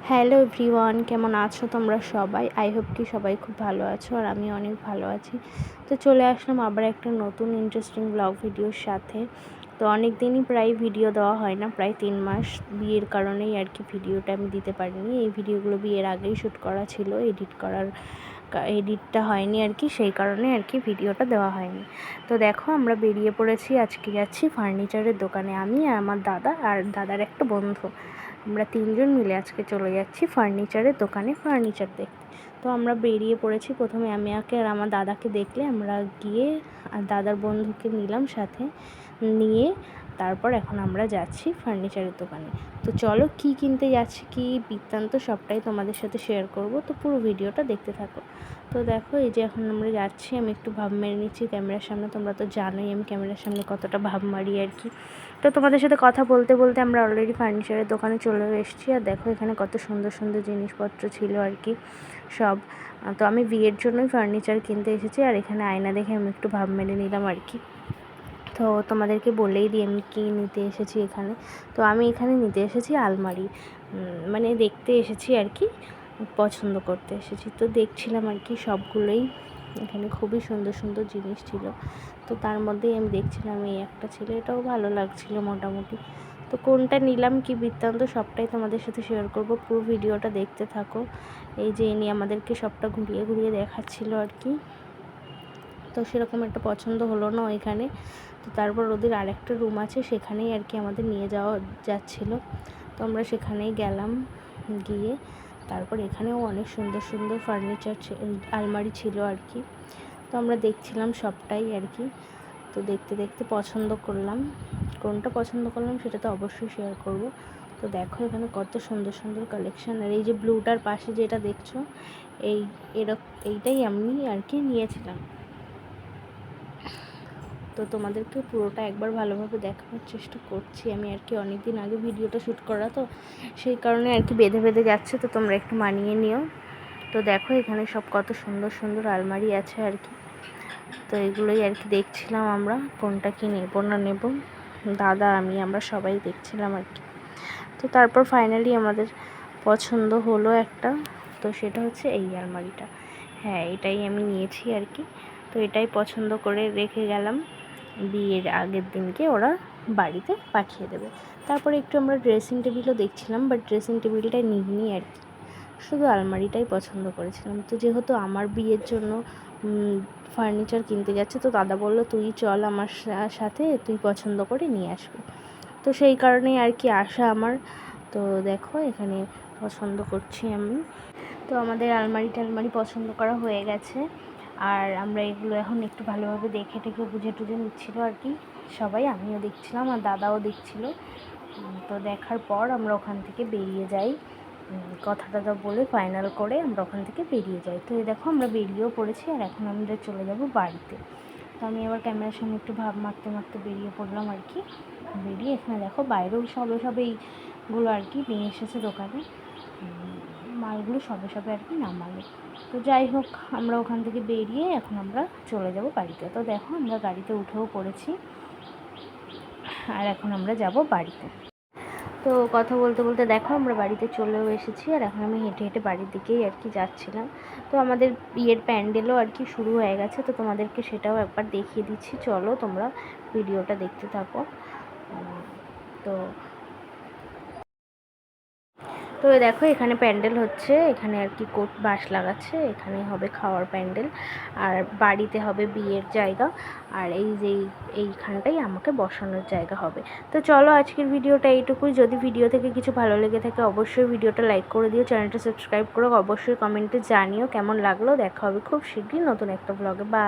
Hello everyone, কেমন আছো তোমরা সবাই? আই হোপ কি সবাই খুব ভালো আছো, আর আমি অনেক ভালো আছি। তো চলে আসলাম আবার একটা নতুন ইন্টারেস্টিং ব্লগ ভিডিওর সাথে। তো অনেক দিনই প্রায় ভিডিও দেওয়া হয় না, প্রায় 3 মাস। বিয়ের কারণেই আর কি ভিডিওটা আমি দিতে পারিনি। এই ভিডিওগুলো বিয়ের আগেই শ্যুট করা ছিল, এডিটটা হয়নি আর কি, সেই কারণে আর কি ভিডিওটা দেওয়া হয়নি। তো দেখো আমরা বেরিয়ে পড়েছি, আজকে যাচ্ছি ফার্নিচারের দোকানে। আমি আর আমার দাদা আর দাদার একটা বন্ধু, আমরা 3 জন মিলে আজকে চলে যাচ্ছি ফার্নিচারের দোকানে ফার্নিচার দেখতে। তো আমরা বেরিয়ে পড়েছি। প্রথমে আমি আর আমার দাদাকে দেখলে আমরা গিয়ে আর দাদার বন্ধুকে নিলাম সাথে, নিয়ে তারপর এখন আমরা যাচ্ছি ফার্নিচারের দোকানে। তো চলো কি কিনতে যাচ্ছি, কি বৃত্তান্ত সবটাই তোমাদের সাথে শেয়ার করব। তো পুরো ভিডিওটা দেখতে থাকো। তো দেখো এই যে এখন আমরা যাচ্ছি, আমি একটু ভাব মেরে নিচ্ছি ক্যামেরার সামনে। তোমরা তো জানোই আমি ক্যামেরার সামনে কতটা ভাব মারি আর কি। তো তোমাদের সাথে কথা বলতে বলতে আমরা অলরেডি ফার্নিচারের দোকানে চলে এসেছি। আর দেখো এখানে কত সুন্দর সুন্দর জিনিসপত্র ছিল আর কি সব। তো আমি বিয়ের জন্যই ফার্নিচার কিনতে এসেছি, আর এখানে আয়না দেখে আমি একটু ভাব মেরে নিলাম আর কি। তো তোমাদেরকে বলেই দিই আমি কী নিতে এসেছি এখানে। তো আমি এখানে নিতে এসেছি আলমারি, মানে দেখতে এসেছি আর কি, পছন্দ করতে এসেছি। তো দেখছিলাম আর কি সবগুলোই, এখানে খুবই সুন্দর সুন্দর জিনিস ছিল। তো তার মধ্যেই আমি দেখছিলাম এই একটা ছিল, এটাও ভালো লাগছিল মোটামুটি। তো কোনটা নিলাম কি বৃত্তান্ত সবটাই তোমাদের সাথে শেয়ার করব, পুরো ভিডিওটা দেখতে থাকো। এই যে ইনি আমাদেরকে সবটা ঘুরিয়ে ঘুরিয়ে দেখাচ্ছিল আর কি। তো সেরকম একটা পছন্দ হলো না ওইখানে। তো তারপর ওদের আরেকটা রুম আছে, সেখানেই আর কি আমাদের নিয়ে যাওয়া যাচ্ছিলো। তো আমরা সেখানেই গেলাম, গিয়ে তারপর এখানেও অনেক সুন্দর সুন্দর ফার্নিচার আলমারি ছিল আর কি। তো আমরা দেখছিলাম সবটাই আর কি। তো দেখতে দেখতে পছন্দ করলাম, কোনটা পছন্দ করলাম সেটা তো অবশ্যই শেয়ার করব। তো দেখো এখানে কত সুন্দর সুন্দর কালেকশান। আর এই যে ব্লুটার পাশে যেটা দেখছো, এইটাই আমি আর কি নিয়েছিলাম। তো তোমাদেরকে পুরোটা একবার ভালোভাবে দেখানোর চেষ্টা করছি আমি আর কি। অনেক দিন আগে ভিডিওটা শ্যুট করা, তো সেই কারণে আর কি বেঁধে বেঁধে যাচ্ছে, তো তোমরা একটু মানিয়ে নিও। তো দেখো এখানে সব কত সুন্দর সুন্দর আলমারি আছে আর কি। তো এগুলোই আর কি দেখছিলাম আমরা, কোনটা কি নেবো না নেবো, দাদা আমরা সবাই দেখছিলাম আর কি। তো তারপর ফাইনালি আমাদের পছন্দ হলো একটা, তো সেটা হচ্ছে এই আলমারিটা। হ্যাঁ, এটাই আমি নিয়েছি আর কি। তো এটাই পছন্দ করে রেখে গেলাম, বিয়ের আগের দিনকে ওরা বাড়িতে পাঠিয়ে দেবে। তারপরে একটু আমরা ড্রেসিং টেবিলও দেখছিলাম, বাট ড্রেসিং টেবিলটাই নিইনি আর কি, শুধু আলমারিটাই পছন্দ করেছিলাম। তো যেহেতু আমার বিয়ের জন্য ফার্নিচার কিনতে যাচ্ছে, তো দাদা বলল তুই চল আমার সাথে, তুই পছন্দ করে নিয়ে আসবি। তো সেই কারণেই আর কি আসা আমার। তো দেখো এখানে পছন্দ করছি আমি। তো আমাদের আলমারি পছন্দ করা হয়ে গেছে, আর আমরা এগুলো এখন একটু ভালোভাবে দেখে টেখে বুঝে টুঝে নিচ্ছিলো আর কি সবাই। আমিও দেখছিলাম আর দাদাও দেখছিল। তো দেখার পর আমরা ওখান থেকে বেরিয়ে যাই, কথা টথা বলে ফাইনাল করে আমরা ওখান থেকে বেরিয়ে যাই। তো এই দেখো আমরা বেরিয়েও পড়েছি, আর এখন আমরা চলে যাব বাড়িতে। তো আমি আবার ক্যামেরার সামনে একটু ভাব মারতে মারতে বেরিয়ে পড়লাম আর কি। বেরিয়ে এখানে দেখো বাইরেও সবে এইগুলো আর কি নিয়ে এসেছে দোকানে, মালগুলো সবে আর কি নামালো। তো যাই হোক আমরা ওখান থেকে বেরিয়ে এখন আমরা চলে যাব বাড়িতে। তো দেখো আমরা গাড়িতে উঠেও পড়েছি, আর এখন আমরা যাব বাড়িতে। তো কথা বলতে বলতে দেখো আমরা বাড়িতে চলেও এসেছি, আর এখন আমি হেঁটে হেঁটে বাড়ির দিকেই আর কি যাচ্ছিলাম। তো আমাদের বিয়ের প্যান্ডেলও আর কি শুরু হয়ে গেছে, তো তোমাদেরকে সেটাও একবার দেখিয়ে দিচ্ছি, চলো তোমরা ভিডিওটা দেখতে থাকো। তো তো দেখো এখানে প্যান্ডেল হচ্ছে, এখানে আর কি কোট বাঁশ লাগাচ্ছে, এখানে হবে খাওয়ার প্যান্ডেল, আর বাড়িতে হবে বিয়ের জায়গা, আর এই যে এইখানটাই আমাকে বসানোর জায়গা হবে। তো চলো আজকের ভিডিওটা এইটুকুই। যদি ভিডিও থেকে কিছু ভালো লেগে থাকে অবশ্যই ভিডিওটা লাইক করে দিও, চ্যানেলটা সাবস্ক্রাইব করো, অবশ্যই কমেন্টে জানিও কেমন লাগলো। দেখা হবে খুব শীঘ্রই নতুন একটা ব্লগে। বা